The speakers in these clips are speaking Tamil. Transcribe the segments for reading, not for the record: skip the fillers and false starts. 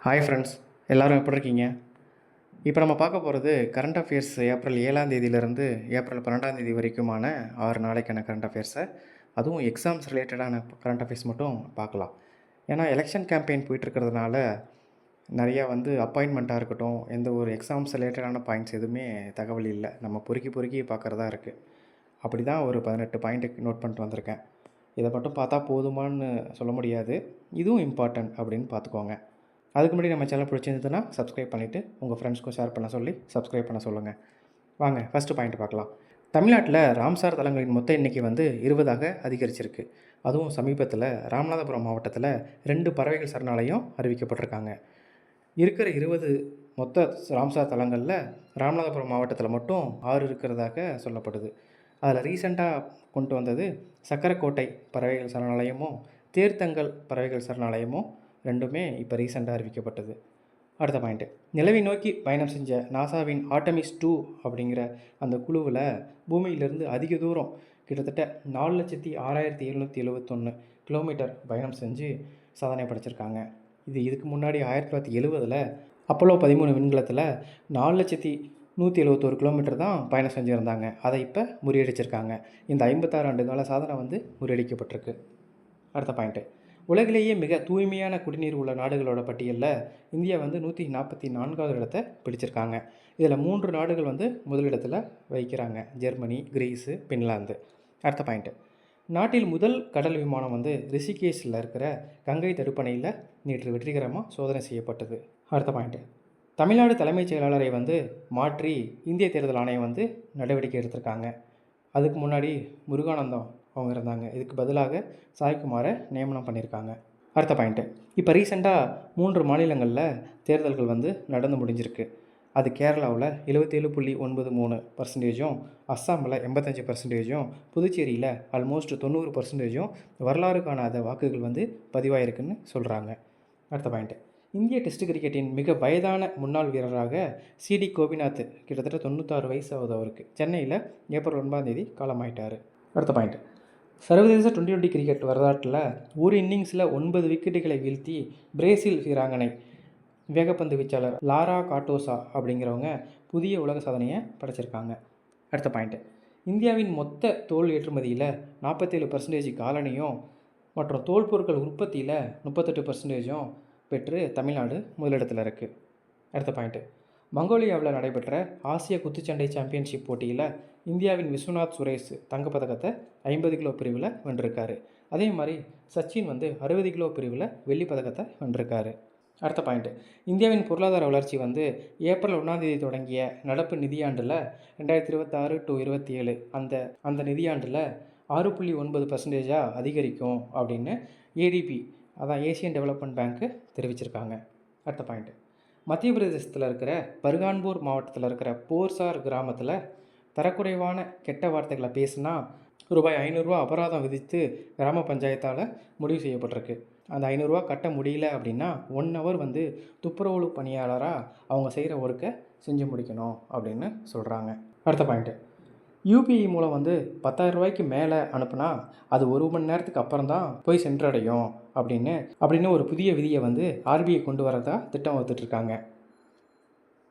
ஹாய் ஃப்ரெண்ட்ஸ், எல்லோரும் எப்படி இருக்கீங்க? இப்போ நம்ம பார்க்க போகிறது கரண்ட் அஃபேர்ஸ் ஏப்ரல் 7ஆம் தேதியிலேருந்து ஏப்ரல் 12ஆம் தேதி வரைக்குமான 6 நாளைக்கான கரண்ட் அஃபேர்ஸை, அதுவும் எக்ஸாம்ஸ் ரிலேட்டடான கரண்ட் அஃபேர்ஸ் மட்டும் பார்க்கலாம். ஏன்னா எலெக்ஷன் கேம்பெயின் போயிட்டுருக்கிறதுனால நிறையா அப்பாயின்மெண்ட்டாக இருக்கட்டும், எந்த ஒரு எக்ஸாம்ஸ் ரிலேட்டடான பாயிண்ட்ஸ் எதுவுமே தகவல் இல்லை. நம்ம பொறுக்கி பார்க்குறதா இருக்குது. அப்படி தான் ஒரு 18 பாயிண்ட்டு நோட் பண்ணிட்டு வந்திருக்கேன். இதை மட்டும் பார்த்தா போதுமான்னு சொல்ல முடியாது. இதுவும் இம்பார்ட்டன்ட் அப்படின்னு பார்த்துக்கோங்க. அதுக்கு முன்னாடி நம்ம சேனல் பிடிச்சிருந்ததுன்னா சப்ஸ்கிரைப் பண்ணிவிட்டு உங்கள் ஃப்ரெண்ட்ஸ்க்கும் ஷேர் பண்ண சொல்லி சப்ஸ்கிரைப் பண்ண சொல்லுங்கள். வாங்க ஃபஸ்ட்டு பாயிண்ட் பார்க்கலாம். தமிழ்நாட்டில் ராம்சார் தலங்களின் மொத்த எண்ணிக்கை 20ஆக அதிகரிச்சிருக்கு. அதுவும் சமீபத்தில் ராமநாதபுரம் மாவட்டத்தில் 2 பறவைகள் சரணாலயம் அறிவிக்கப்பட்டிருக்காங்க. இருக்கிற 20 மொத்த ராம்சார் தலங்களில் ராமநாதபுரம் மாவட்டத்தில் மட்டும் 6 இருக்கிறதாக சொல்லப்படுது. அதில் ரீசெண்டாக கொண்டு வந்தது சக்கரக்கோட்டை பறவைகள் சரணாலயமும் தேர்த்தங்கல் பறவைகள் சரணாலயமும் ரெண்டுமே இப்போ ரீசெண்டாக அறிவிக்கப்பட்டது. அடுத்த பாயிண்ட்டு, நிலவை நோக்கி பயணம் செஞ்ச நாசாவின் ஆர்டமிஸ் 2 அப்படிங்கிற அந்த குழுவில் பூமியிலிருந்து அதிக தூரம் கிட்டத்தட்ட 4,06,771 கிலோமீட்டர் பயணம் செஞ்சு சாதனை படைச்சிருக்காங்க. இதுக்கு முன்னாடி 1970 அப்போலோ 13 விண்கலத்தில் 4,171 கிலோமீட்டர் தான் பயணம் செஞ்சுருந்தாங்க. அதை இப்போ முறியடிச்சிருக்காங்க. இந்த 56 ஆண்டு கால சாதனை முறியடிக்கப்பட்டிருக்கு. அடுத்த பாயிண்ட்டு, உலகிலேயே மிக தூய்மையான குடிநீர் உள்ள நாடுகளோட பட்டியலில் இந்தியா 144வது இடத்தை பிடிச்சிருக்காங்க. இதில் 3 நாடுகள் முதலிடத்தில் வைக்கிறாங்க: ஜெர்மனி, கிரீஸு, பின்லாந்து. அடுத்த பாயிண்ட்டு, நாட்டில் முதல் கடல் விமானம் ரிஷிகேஷில் இருக்கிற கங்கை தடுப்பணையில் நேற்று வெற்றிகரமாக சோதனை செய்யப்பட்டது. அடுத்த பாயிண்ட்டு, தமிழ்நாடு தலைமைச் செயலாளரை மாற்றி இந்திய தேர்தல் ஆணையம் நடவடிக்கை எடுத்திருக்காங்க. அதுக்கு முன்னாடி முருகானந்தம் அவங்க இருந்தாங்க. இதுக்கு பதிலாக சாய்குமாரை நியமனம் பண்ணியிருக்காங்க. அடுத்த பாயிண்ட்டு, இப்போ ரீசெண்டாக 3 மாநிலங்களில் தேர்தல்கள் நடந்து முடிஞ்சிருக்கு. அது கேரளாவில் 77.93%, அஸ்ஸாமில் 85%, புதுச்சேரியில் ஆல்மோஸ்ட் 90% வரலாறு காணாத வாக்குகள் பதிவாயிருக்குன்னு சொல்கிறாங்க. அடுத்த பாயிண்ட்டு, இந்திய டெஸ்ட் கிரிக்கெட்டின் மிக வயதான முன்னாள் வீரராக சிடி கோபிநாத் கிட்டத்தட்ட 96 வயசு ஆகுது அவருக்கு. சென்னையில் ஏப்ரல் 9ஆம் தேதி காலமாயிட்டார். அடுத்த பாயிண்ட், சர்வதேச 2020 கிரிக்கெட் வரலாற்றில் ஒரு இன்னிங்ஸில் 9 விக்கெட்டுகளை வீழ்த்தி பிரேசில் வீராங்கனை வேகப்பந்து வீச்சாளர் லாரா காட்டோசா அப்படிங்கிறவங்க புதிய உலக சாதனையை படைச்சிருக்காங்க. அடுத்த பாயிண்ட், இந்தியாவின் மொத்த தோல் ஏற்றுமதியில் 47% காலனியும் மற்றும் தோல் பொருட்கள் உற்பத்தியில் 38% பெற்று தமிழ்நாடு முதலிடத்தில் இருக்குது. அடுத்த பாயிண்ட்டு, மங்கோலியாவில் நடைபெற்ற ஆசிய குத்துச்சண்டை சாம்பியன்ஷிப் போட்டியில் இந்தியாவின் விஸ்வநாத் சுரேஷ் தங்கப்பதக்கத்தை 50 கிலோ பிரிவில் வென்றிருக்காரு. அதே மாதிரி சச்சின் 60 கிலோ பிரிவில் வெள்ளி பதக்கத்தை வென்றிருக்காரு. அடுத்த பாயிண்ட்டு, இந்தியாவின் பொருளாதார வளர்ச்சி ஏப்ரல் 1ஆம் தேதி தொடங்கிய நடப்பு நிதியாண்டில் 2026-27 அந்த நிதியாண்டில் 6.9% அதிகரிக்கும் அப்படின்னு ஏடிபி, அதான் ஏசியன் டெவலப்மெண்ட் பேங்க்கு தெரிவிச்சிருக்காங்க. அடுத்த பாயிண்ட்டு, மத்திய பிரதேசத்தில் இருக்கிற பர்கான்பூர் மாவட்டத்தில் இருக்கிற போர்சார் கிராமத்தில் தரக்குறைவான கெட்ட வார்த்தைகளை பேசினா ரூபாய் 500 அபராதம் விதித்து கிராம பஞ்சாயத்தால் முடிவு செய்யப்பட்டிருக்கு. அந்த 500 கட்ட முடியல அப்படின்னா 1 ஹவர் துப்புரவு பணியாளராக அவங்க செய்கிற ஒர்க்கை செஞ்சு முடிக்கணும் அப்படின்னு சொல்கிறாங்க. அடுத்த பாயிண்ட்டு, யூபிஐ மூலம் 10,000 ரூபாய்க்கு மேலே அனுப்புனா அது 1 மணி நேரத்துக்கு அப்புறம் தான் போய் சென்றடையும் அப்படின்னு ஒரு புதிய விதியை ஆர்பிஐ கொண்டு வரதா திட்டம் வகுத்துட்ருக்காங்க.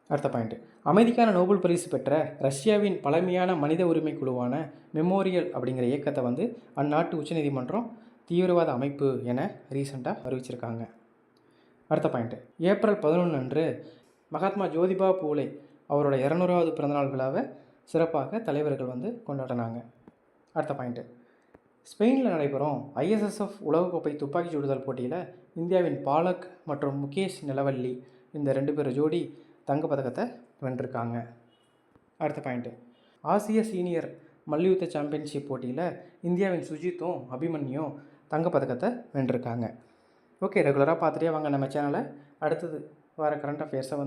அடுத்த பாயிண்ட்டு, அமைதிக்கான நோபல் பரிசு பெற்ற ரஷ்யாவின் பழமையான மனித உரிமை குழுவான மெமோரியல் அப்படிங்கிற இயக்கத்தை அந்நாட்டு உச்சநீதிமன்றம் தீவிரவாத அமைப்பு என ரீசெண்டாக அறிவிச்சிருக்காங்க. அடுத்த பாயிண்ட்டு, ஏப்ரல் 11 அன்று மகாத்மா ஜோதிபா பூலே அவரோட 200வது பிறந்தநாள் விழாவை சிறப்பாக தலைவர்கள் கொண்டாடினாங்க. அடுத்த பாயிண்ட்டு, ஸ்பெயினில் நடைபெறும் ISSF உலகக்கோப்பை துப்பாக்கி சுடுதல் போட்டியில் இந்தியாவின் பாலக் மற்றும் முகேஷ் நிலவல்லி இந்த 2 பேர் ஜோடி தங்கப்பதக்கத்தை வென்றிருக்காங்க. அடுத்த பாயிண்ட்டு, ஆசிய சீனியர் மல்யுத்த சாம்பியன்ஷிப் போட்டியில் இந்தியாவின் சுஜித்தும் அபிமன்யும் தங்கப்பதக்கத்தை வென்றிருக்காங்க. ஓகே, ரெகுலராக பார்த்துட்டே வாங்க நம்ம சேனலை. அடுத்தது வர கரண்ட் அஃபேர்ஸை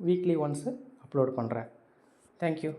வீக்லி ஒன்ஸு அப்லோட் பண்ணுறேன். தேங்க்யூ.